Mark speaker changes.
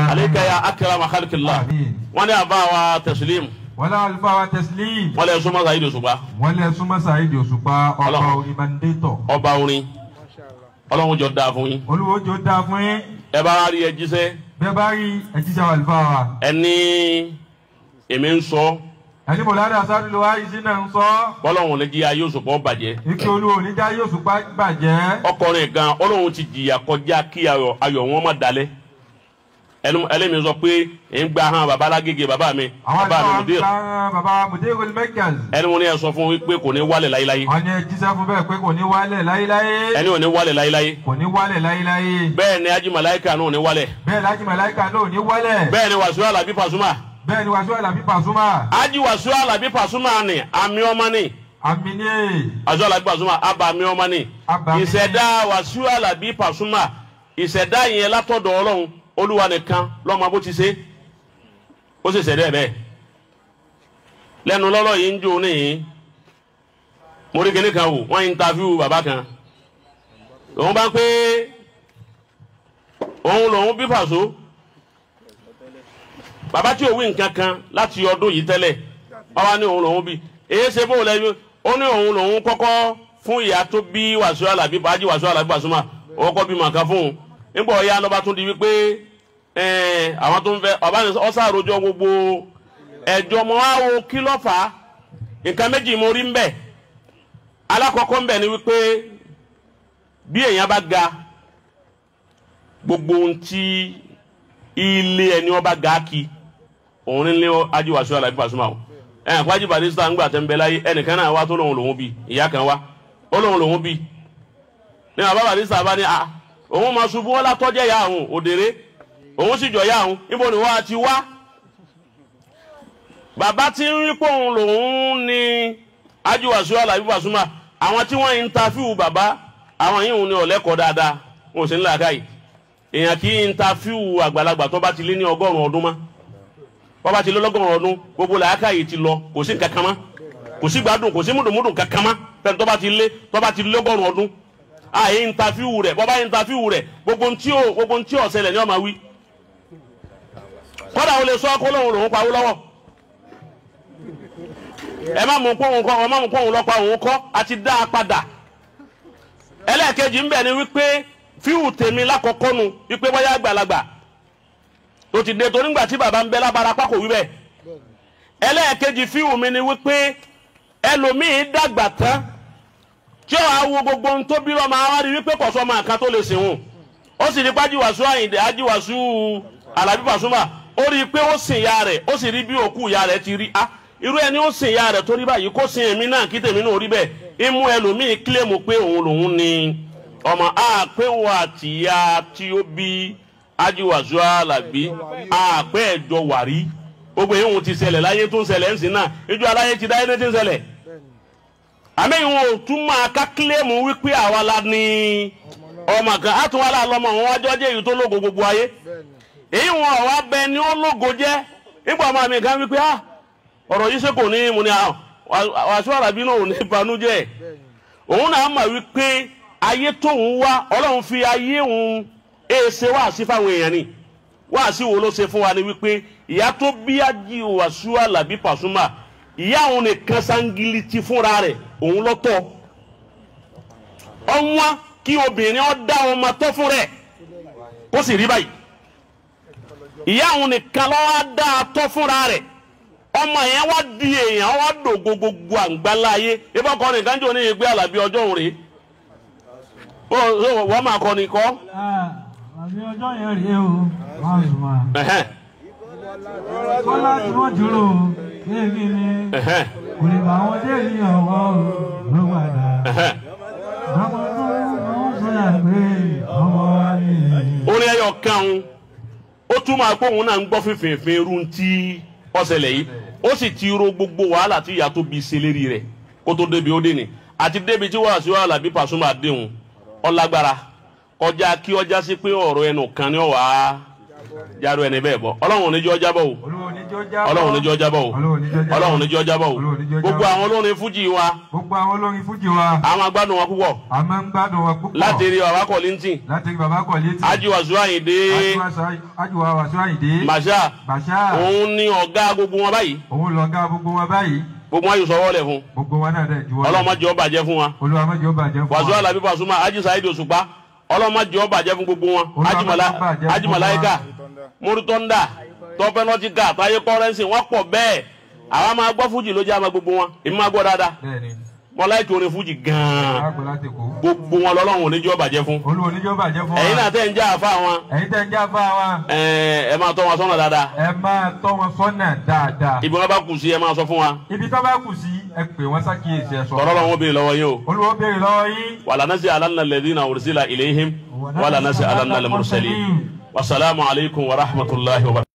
Speaker 1: عليك يا أكرم خلق الله وانا أبا تسليم
Speaker 2: ولا الفا تسليم
Speaker 1: ولا يسمى سعيد يوسفا
Speaker 2: ولا يسمى سعيد يوسفا ọba orin mandator
Speaker 1: ọba orin Ọlọ́run jọ dáa fún yín
Speaker 2: Olúwo jọ dáa fún yín
Speaker 1: ẹ bá rí ẹ jíṣẹ́
Speaker 2: bẹ́ẹ̀ bá rí ẹ jíṣẹ́ wà alfa wa
Speaker 1: ẹni èmi ń sọ
Speaker 2: ẹni mọ̀ládà sáré wa yìí sínú ń sọ
Speaker 1: bọ́lọ́run lè jí ayé òṣùpá bàjẹ́
Speaker 2: ike Olúwo ní já yóò sùpá bàjẹ́
Speaker 1: ọkùnrin gan Ọlọ́run ti jìyà kọjá kí ayọ̀ wọn má dalẹ̀ ẹlẹ́mi sọ pé ń gba hàn bàbá alágége bàbá mi bàbá mi mùdír
Speaker 2: bàbá mùdír olùmẹ́kẹ́l
Speaker 1: ẹni mo ní ẹ sọ fún wípé kò ní wálẹ̀ láyéláyé
Speaker 2: ọ̀nà jíṣẹ́ fún bẹ́ẹ̀ pé kò ní wálẹ̀ láyéláyé
Speaker 1: ẹni ò ní wálẹ̀ láyéláyé
Speaker 2: kò ní wálẹ̀ láyéláyé
Speaker 1: bẹ́ẹ̀ ni Haji Malaika náà ò ní wálẹ̀
Speaker 2: bẹ́ẹ̀ ni Haji Malaika náà ò ní wálẹ̀
Speaker 1: bẹ́ẹ̀ ni Wasiu Alabi Pasuma
Speaker 2: bẹ́ẹ̀ ni Wasiu Alabi Pasuma
Speaker 1: Haji Wasiu Alabi Pasuma ni àmì ọmọ ni
Speaker 2: àmì ni
Speaker 1: Wasiu Alabi Pasuma àbàmì ọmọ ni ìṣẹ̀dá Wasiu Alabi Pasuma ìṣẹ̀dá yẹn látọ̀dọ̀ Ọlọ́run Olúwa nìkan lọ́mọ bó ti ṣe ó sì ṣẹ̀dá ẹ̀ bẹ́ẹ̀ lẹ́nu lọ́lọ́ yìí ń jó níyìn mo rí kíní kan wò wọ́n interview bàbá kan òun bá ń pé òun lòun bí Paso bàbá tí ò wí nǹkan kan láti ọdún yìí tẹ́lẹ̀ ọwọ́ ní òun lòun bí èyí ṣe bó lẹ́yìn ó ní òun lòun kọ́kọ́ fún ìyá tó bí Wasiu Alabi Haji Wasiu Alabi Pasuma òun kọ́ bí màkà fún un nígbà ọ̀ya lọ́ba tún di wípé àwọn tó ń fẹ́ ọba ní ọ̀sàròjọ gbogbo ẹ̀jọ̀ mọ́ á wo kí ló fà á nǹkan méjì mo rí ń bẹ̀ alákọ̀ọ́kọ́ ń bẹ̀ ni wípé bí èèyàn bá ga gbogbo ohun tí ilé ẹni ọba ga kí òun ní Haji Wasiu Alabi Pasuma o Haji Barrister ńgbà tẹ́ ń bẹ láyé ẹnìkan náà wá tó lóun lòun bí ìyá kan wá ó lóun lòun bí ní bàbá Barrister bá ní òun máa ṣubú wọn látọ́jẹ́ ya àwọn òdèrè òun sì jọ ya àwọn níbo ni wọ́n ti wá bàbá tí ń rí pé òun lòun ní Haji Wasiu Alabi Pasuma àwọn tí wọ́n interview bàbá àwọn yìí òun ní ọ̀lẹ́kọ̀ọ́ dáadáa wọn ò sí nílà káyì èèyàn kì í interview àgbàlagbà tó bá ti lé ní 100 ọdún mọ́ wọ́n bá ti lé 100 ọdún gbogbo làákàyè ti lọ kò sí nǹkan kan mọ́ kò sí gbádùn kò sí múdùmúdù kankan mọ́ fẹ́ni tó bá ti lé 100 ọdún àyè interview rẹ̀ bọ́bá interview rẹ̀ gbogbo ntí ọ̀sẹ̀lẹ̀ ni wọ́n máa wí kọ́dà ó lè sọ kó lóun pawó lọ́wọ́ ẹ má mú pọ́hùn kọ́ ọ má mú pọ́hùn lọ́pàá òun kọ́ àti dá a padà ẹlẹ́ẹ̀kejì ń bẹ̀ ni wípé fíwù tèmi lákọ̀ọ́kọ́ nu wípé wáyà àgbàlagbà tó ti dé torí ńgbà tí bàbá ń bẹ lábára pákó wí bẹ́ẹ̀ ẹlẹ́ẹ̀kejì fíwù mi ni wípé ẹlòmíì dàgbà tán tí ó awo gbogbo ohun tó bí lọ́ máa wá rí wípé kọ̀sọ́ máa kan tó lè sìn wọn ó sì rí pé Haji Wasiu Àyìndé Haji Wasiu Alabi Pasuma ó rí i pé ó sìn ya rẹ̀ ó sì rí bí òkú ya rẹ̀ ti rí irú ẹni ó sìn ya rẹ̀ tó rí báyìí kó sìn èmi náà kí tèmi náà rí bẹ́ẹ̀ imú ẹlòmíì kílèmù pé òun lòun ni ọmọ pé wọn àtìyá tí ó bí Haji Wasiu Alabi pé ẹ̀jọ̀ wàrí gbogbo èyí òun ti ṣẹlẹ̀ láyé tó ń ṣẹlẹ̀ ń sìn náà ìjọ aláyé ti dáyé ní ti ń ṣẹlẹ̀ àmẹ́yìn wọn ò tún máa ká kílèmù wípé àwa la ní ọmọ kan á tún wá láàlọ́mọ wọn wájọ́ jẹ́ èyí tó lógo gbogbo ayé èyí wọn ọ̀wá bẹ ni ó lógo jẹ́ nígbà ọmọ mi kan wípé ọ̀rọ̀ yìí ṣe kò ní mu ni Wasiu Alabi náà ò ní ìbànújẹ́ òun náà mà wípé ayé tóun wá Ọlọ́run fi ayé òun èsè wá sí fáwọn èèyàn ni wá sí wo ló ṣe fún wa ni wípé ìyá tó bí Haji Wasiu Alabi Pasuma ìyá òun nìkan sangiliti fúnra rẹ̀ òun lọ́tọ̀ ọ̀wọ́n kí obìnrin ó dá ọmọ tó fún rẹ̀ kó sì rí báyìí ìyá òun nìkan ló wá dá a tọ́ fúnra rẹ̀ ọmọ yẹn wá di èèyàn wá dògo gbogbo àǹgbáláyé ibà kọ́ nìkan jò ní ìgbé Àlàbí ọjọ́ òun rèé wọ́n máa kọ́ ni kọ́.
Speaker 3: Àbí ọjọ́ yẹn rèé o wọ́n sùn wá. Wọ́n láti wọ́n dúró kéèké ni kò lè bá wọn dé ní ọwọ́ ló padà. Ọmọ tó ń sọ̀rọ̀ pé ọmọ wa ni.
Speaker 1: Orin ẹyọ kan ó tún máa pé òun náà ń gbọ́ fífìfì irú tí ó ṣẹlẹ̀ yìí ó sì ti ro gbogbo wàhálà tí ìyá tó bí ṣèlérí rẹ̀ kó tó débi ó dé ni àti débi tí Wasiu Alabi Pasuma déhùn ọlágbára kọjá kí ọjà sí pé ọ̀rọ̀ ẹnu kan ní ọ̀wá járó ẹni bẹ́ẹ̀ bọ́ Ọlọ́run ò ní jẹ́ ọjà bọ̀ o ọlọ́run níjọ́ jábọ̀ o ọlọ́run níjọ́ jábọ̀ o gbogbo àwọn olórin fújì wa
Speaker 2: gbogbo àwọn olórin fújì wa
Speaker 1: a máa gbádùn wọn púpọ̀
Speaker 2: a máa ń gbádùn wọn púpọ̀
Speaker 1: láti rí bàbá Kollington
Speaker 2: láti rí bàbá Kollington
Speaker 1: Ajiwasu Ayinde
Speaker 2: Ajiwasu Ayinde
Speaker 1: Bàṣà òun ni ọ̀gá gbogbo wọn báyìí
Speaker 2: òun lọ̀gá gbogbo wọn báyìí
Speaker 1: gbogbo wọn yóò sọ wọlé fún
Speaker 2: gbogbo wọn náà dẹ̀ ju wọn
Speaker 1: ọlọ́run má jẹ́ ó bàjẹ́ fún wa
Speaker 2: Olúwa má jẹ́ ó bàjẹ́ fún wa
Speaker 1: Wasiu Alabi Pasuma Haji Saheed Òṣùpá ọlọ́run má jẹ́ ó bàjẹ́ fún gbogbo wọn Haji Malaika Muritonda Tọ́pẹ́ Nọ́tíkà Táyé Kọ́rẹ́nsì wọ́n pọ̀ bẹ́ẹ̀ àwa máa gbọ́ fújì ló jẹ́ àmọ́ gbogbo wọn èmi máa gbọ́ dáadáa mo láìkí orin fújì gan-an gbogbo wọn lọ́lọ́run oníjọ́ bàjẹ́ fún
Speaker 2: Olúwa oníjọ́ bàjẹ́ fún wa
Speaker 1: ẹ̀yin náà tẹ́ ń já àfa wọn ẹ máa tọ́ wọn sọ́nà dáadáa
Speaker 2: ẹ máa tọ́ wọn sọ́nà dáadáa
Speaker 1: ibi wọn bá kù sí ẹ máa sọ fún wa
Speaker 2: ibi tó bá kù sí ẹ pè wọ́n ṣàkíyèsí ẹ sọ
Speaker 1: tọ́rọ́ lọ́wọ́ béèrè lọ́wọ́ yín o
Speaker 2: Olúwa béèrè lọ́wọ́ yín
Speaker 1: walanasi alanna alladhina ursila ilayhim walanasi alanna al-mursalin wasalaamu alaykum wa rahmatulahi wa barakatuh.